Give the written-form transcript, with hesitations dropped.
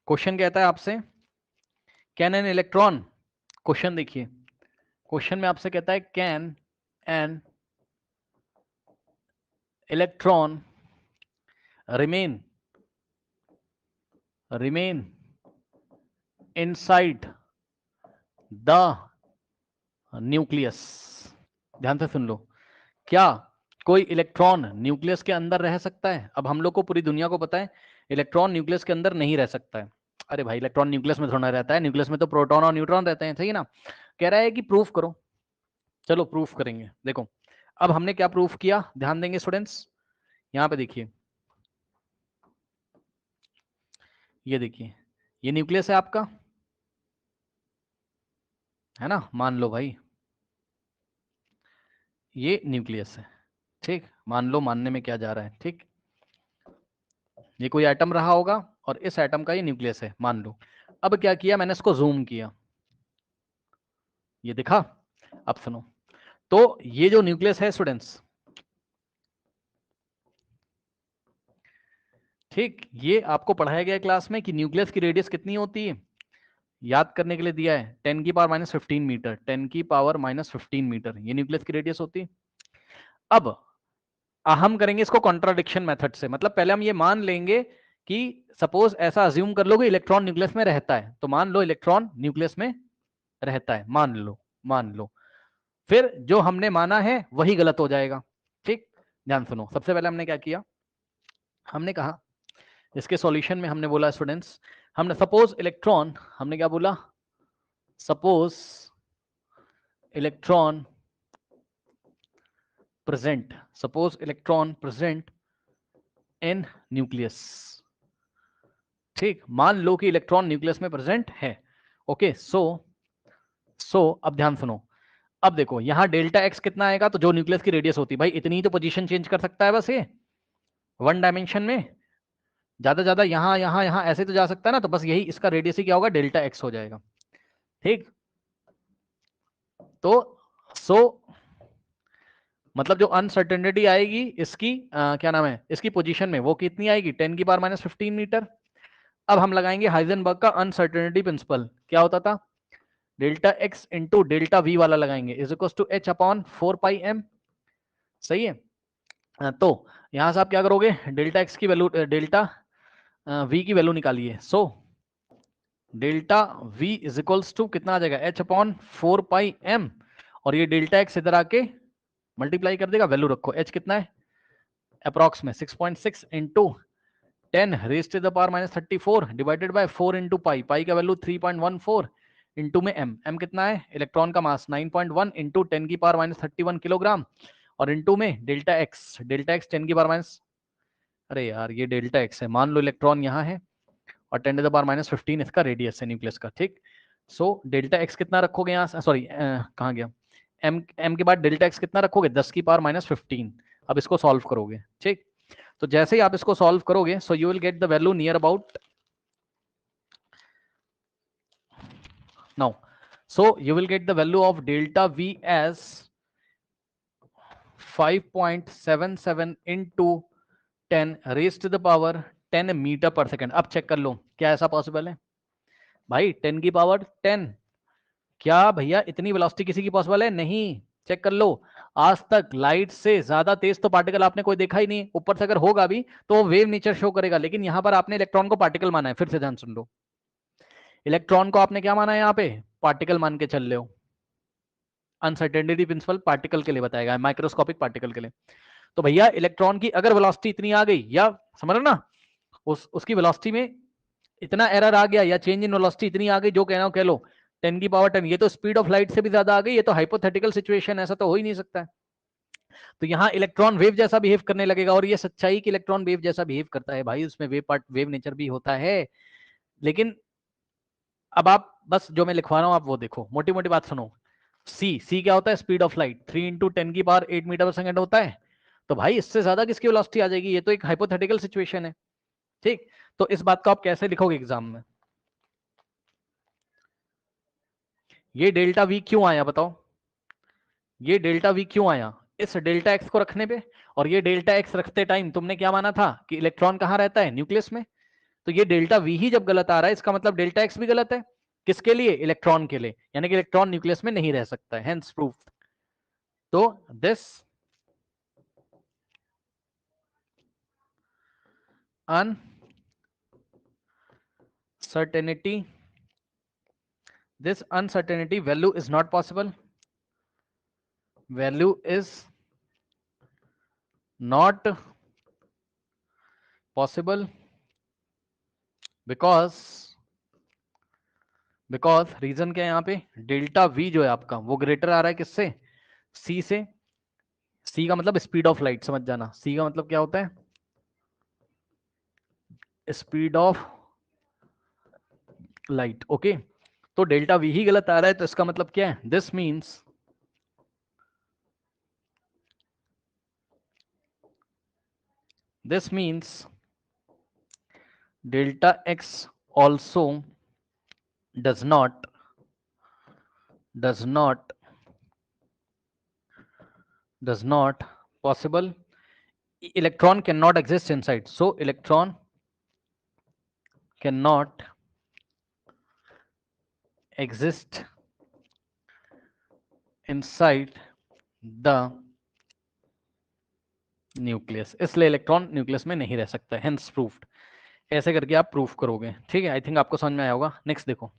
Question कहता है आपसे, कैन एन इलेक्ट्रॉन, क्वेश्चन देखिए, क्वेश्चन में आपसे कहता है can an electron remain inside the nucleus. ध्यान से सुन लो, क्या कोई इलेक्ट्रॉन न्यूक्लियस के अंदर रह सकता है? अब हम लोग को पूरी दुनिया को पता है इलेक्ट्रॉन न्यूक्लियस के अंदर नहीं रह सकता है। अरे भाई, इलेक्ट्रॉन न्यूक्लियस में थोड़ा रहता है, न्यूक्लियस में तो प्रोटॉन और न्यूट्रॉन रहते हैं, सही ना? कह रहा है कि प्रूफ करो। चलो प्रूफ करेंगे। देखो अब हमने क्या प्रूफ किया, ध्यान देंगे स्टूडेंट्स। यहां पे देखिए, ये देखिए, ये न्यूक्लियस है आपका, है ना? मान लो भाई ये न्यूक्लियस है, ठीक? मान लो, मानने में क्या जा रहा है, ठीक? ये कोई एटम रहा होगा और इस एटम का ये न्यूक्लियस है, मान लो। अब क्या किया मैंने, इसको जूम किया, ये दिखा? अब सुनो, तो ये जो न्यूक्लियस है स्टूडेंट्स, ठीक, ये आपको पढ़ाया गया क्लास में कि न्यूक्लियस की रेडियस कितनी होती है, याद करने के लिए दिया है 10⁻⁻15 मीटर, 10⁻⁻15 मीटर ये न्यूक्लियस की रेडियस होती है। अब हम करेंगे इसको कॉन्ट्राडिक्शन मेथड से, मतलब पहले हम ये मान लेंगे कि सपोज ऐसा अज्यूम कर लो कि इलेक्ट्रॉन न्यूक्लियस में रहता है, तो मान लो इलेक्ट्रॉन न्यूक्लियस में रहता है, मान लो, फिर जो हमने माना है वही गलत हो जाएगा, ठीक? ध्यान सुनो, सबसे पहले हमने क्या किया, हमने कहा इसके सॉल्यूशन में हमने बोला स्टूडेंट्स, हमने सपोज इलेक्ट्रॉन, हमने क्या बोला, suppose electron present, suppose electron present in nucleus, ठीक? मान लो कि इलेक्ट्रॉन न्यूक्लियस में प्रेजेंट है। ओके, सो अब ध्यान सुनो, अब देखो यहां डेल्टा एक्स कितना आएगा, तो जो न्यूक्लियस की रेडियस होती है भाई, इतनी ही तो पोजीशन चेंज कर सकता है बस ये वन डायमेंशन में, ज्यादा ज्यादा यहां यहां यहां ऐसे तो जा सकता है ना, तो बस यही इसका रेडियस ही क्या होगा, डेल्टा एक्स हो जाएगा, ठीक? तो सो मतलब जो अनसर्टेनिटी आएगी इसकी क्या नाम है, इसकी पोजीशन में, वो कितनी आएगी, 10⁻⁻15 मीटर। अब हम लगाएंगे हाइजेनबर्ग का अनसर्टेनिटी प्रिंसिपल, क्या होता था, delta X into delta V वाला लगाएंगे, is equal to H upon 4πm, सही है? तो यहां से आप क्या करोगे, डेल्टा एक्स की वैल्यू, डेल्टा वी की वैल्यू निकालिए। So delta V is equals to कितना आ जाएगा, एच अपॉन 4πm, और ये डेल्टा एक्स इधर आके मल्टीप्लाई कर देगा, वैल्यू रखो, एच कितना है अप्रॉक्स में 6.6 into 10 raise to the power -34 divided by 4 into pi, pi का वैल्यू 3.14 इंटू में एम कितना है, इलेक्ट्रॉन का मास 9.1 इंटू 10 की पावर -31 किलोग्राम, और इंटू में डेल्टा एक्स 10 की पावर माइनस, अरे यार ये डेल्टा एक्स है, मान लो इलेक्ट्रॉन यहाँ है और 10 टू द पावर -15 इसका रेडियस है न्यूक्लियस का, ठीक? सो डेल्टा एक्स कितना रखोगे यहाँ, सॉरी कहाँ गया, एम के बाद डेल्टा एक्स कितना रखोगे, 10 की पावर -15। अब इसको सॉल्व करोगे, ठीक? तो जैसे ही आप इसको सॉल्व करोगे, so you will get the value near about, now so you will get the value of delta V as 5.77 into 10 raise to the power 10 metre per second. अब चेक कर लो क्या ऐसा पॉसिबल है भाई, 10 की पावर 10, क्या भैया इतनी वेलोसिटी किसी की पॉसिबल है? नहीं, चेक कर लो, आज तक लाइट से ज्यादा तेज तो पार्टिकल आपने कोई देखा ही नहीं, ऊपर से अगर होगा भी तो वो वेव नेचर शो करेगा, लेकिन यहां पर आपने इलेक्ट्रॉन को पार्टिकल माना है। फिर से ध्यान सुन लो, इलेक्ट्रॉन को आपने क्या माना है, यहाँ पे पार्टिकल मान के चल रहे हो, अनसर्टेनिटी प्रिंसिपल पार्टिकल के लिए बताएगा, माइक्रोस्कोपिक पार्टिकल के लिए। तो भैया इलेक्ट्रॉन की अगर वेलोसिटी इतनी आ गई, या समझ लो ना, उसकी वेलोसिटी में इतना एरर आ गया, या चेंज इन वेलोसिटी इतनी आ गई, जो कहना हो कह लो 10 की पावर 10, ये तो स्पीड ऑफ लाइट से भी ज्यादा आ गई, ये तो हाइपोथेटिकल सिचुएशन, ऐसा तो हो ही नहीं सकता है। तो यहाँ इलेक्ट्रॉन वेव जैसा बिहेव करने लगेगा, और ये सच्चाई कि इलेक्ट्रॉन वेव जैसा बिहेव करता है भाई, उसमें वेव नेचर भी होता है। लेकिन अब आप बस जो मैं लिखवा रहा हूं आप वो देखो, मोटी मोटी बात सुनो। सी क्या होता है, स्पीड ऑफ लाइट 3 इंटू 10 की पावर 8 मीटर पर सेकंड होता है। तो भाई इससे ज्यादा किसकी वेलोसिटी आ जाएगी, ये तो एक हाइपोथेटिकल सिचुएशन है, ठीक? तो इस बात को आप कैसे लिखोगे एग्जाम में, ये डेल्टा वी क्यों आया बताओ, ये डेल्टा वी क्यों आया, इस डेल्टा एक्स को रखने पे, और ये डेल्टा एक्स रखते टाइम तुमने क्या माना था कि इलेक्ट्रॉन कहां रहता है, न्यूक्लियस में। तो ये डेल्टा वी ही जब गलत आ रहा है, इसका मतलब डेल्टा एक्स भी गलत है। किसके लिए? इलेक्ट्रॉन के लिए, यानी कि इलेक्ट्रॉन न्यूक्लियस में नहीं रह सकता है, हेंस प्रूफ। तो this uncertainty, this uncertainty value is not possible, value is not possible because reason क्या है यहाँ पे, डेल्टा वी जो है आपका वो ग्रेटर आ रहा है किससे? सी से। सी का मतलब स्पीड ऑफ लाइट, समझ जाना, सी का मतलब क्या होता है? Speed of light. ओके, तो डेल्टा वी ही गलत आ रहा है, तो इसका मतलब क्या है? This means delta x also does not possible, electron cannot exist inside, so electron cannot exist inside the nucleus, इसलिए इलेक्ट्रॉन न्यूक्लियस में नहीं रह सकता, हेंस प्रूफ्ड। ऐसे करके आप प्रूफ करोगे, ठीक है। आई थिंक आपको समझ में आया होगा। नेक्स्ट देखो,